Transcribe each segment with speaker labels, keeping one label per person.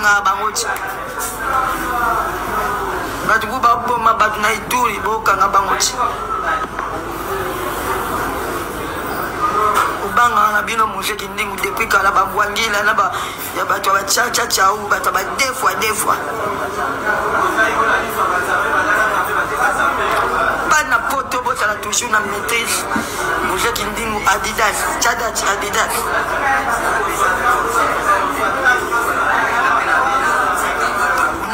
Speaker 1: bakanga bangochi batuku baboma batu na Ituri bokanga bangochi ubanga na bino muje kindingu depuis kala babwangila na ba ya batu ba chacha chau batu ba deux fois pas na poto bota la toujours na maîtrise muje kindingu Adidas chadachi Adidas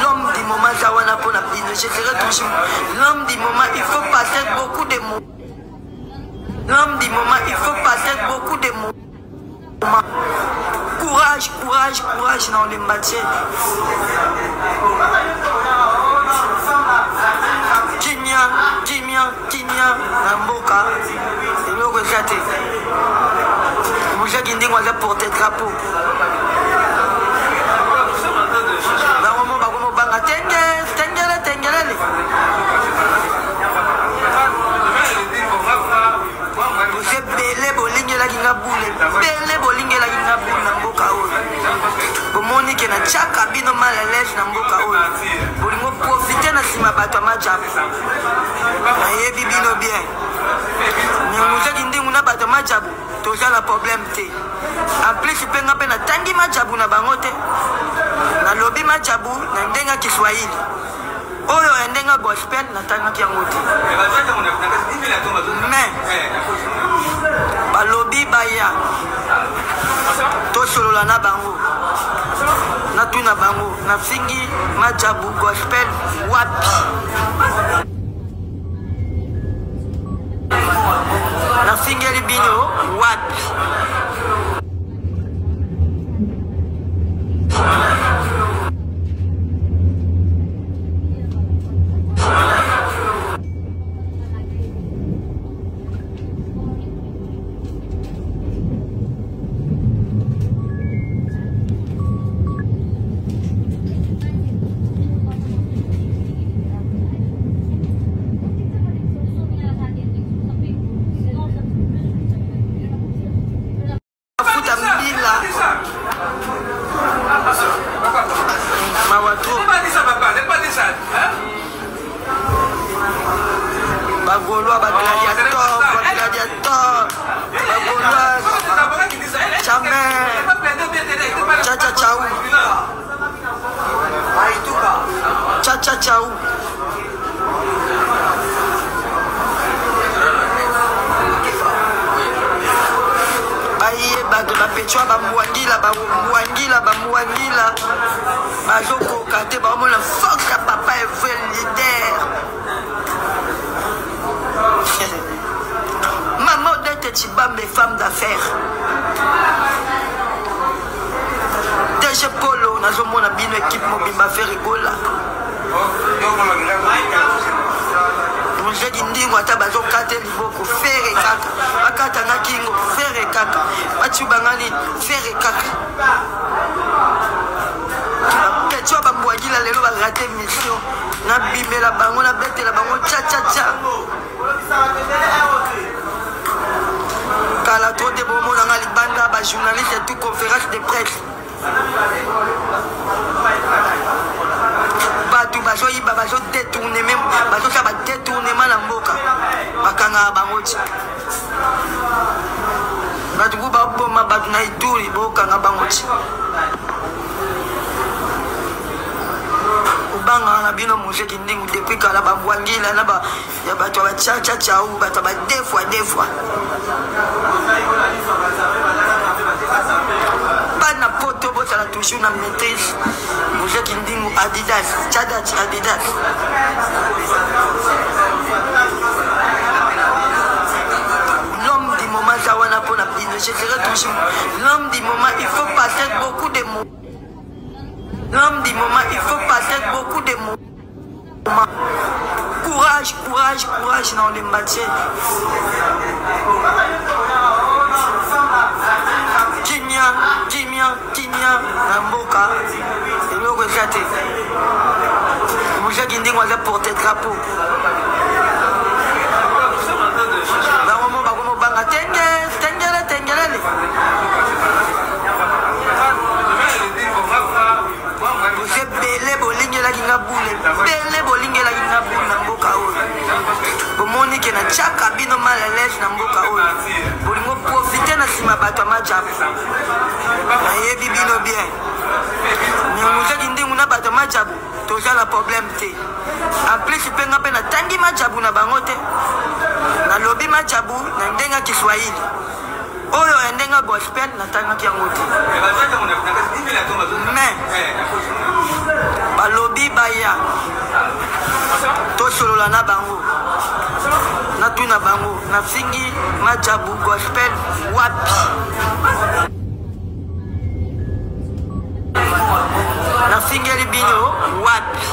Speaker 1: l'homme du moment zawana pour la bino je dirais toujours l'homme du moment il faut passer beaucoup de mots. L'homme du moment, il faut passer beaucoup de moments. Courage, courage, courage dans les matières. Kimia, Namboka, et le regretté. Vous avez dit qu'on va porter drapeau. Bele bolinge la ginga boule na mboka oyo bomoni ke na chaka bino mal à l'aise na mboka oyo bolingo profiter na sima bato majabu na yebi bino bien nyamuza kindingu na bato majabu toza na problème te en plus penga pe na tangi majabu na bango te na lobi majabu na ndenga Kiswahili oyo ndenga gospel na tanga kiango te mais balobi baya tosolola na bango na tuna bango na fingi majabu gospel wapi na fingeli bino wapi Ciao. Baye bato na pechwa bamuangila bazoko kate ba mona foka papa est vrai leader. Maman d'être Tibambe femme d'affaires. DG Polo nazomona bino équipe mobimba faire rigola. Muje kindingo ata bazokate liboko fere kaka bakata na kingo fere kaka bachubangani fere kaka petwa bambwagila lelo barate mission na bimela bango na betela bango cha kala trop de bomo na libanda ba journaliste tout conférence de presse batu bazoyiba bazotourne même bazosala badetournement na mboka bakanga bangochi batuku baboma batu na Ituri bokanga bangochi ubanga na bino muje kindingu depuis kala babwangila na ba ya batu ba chacha chau batu ba deux fois pas na poto bota la toujours na maîtrise muje kindingu Adidas chadachi Adidas l'homme du moment zawana pour la bino je dirais toujours l'homme du moment il faut passer beaucoup de mots. L'homme du moment il faut passer beaucoup de mots. Courage dans les matières. Kimia, Namboka, et le regretté. Vous avez dit qu'on va porter drapeau. majabu nayebi bino bien nyamuzaki ndenge na bato majabu tozala problème te en plus mpe nga mpe natangi majabu na bango te nalobi majabu na ndenge ya Kiswahili oyo ya ndenge ya gospel natangaki yango te mais balobi baya tosolola na bango natuna bango nafingi majabu gospel wapi nafingeli bino wapi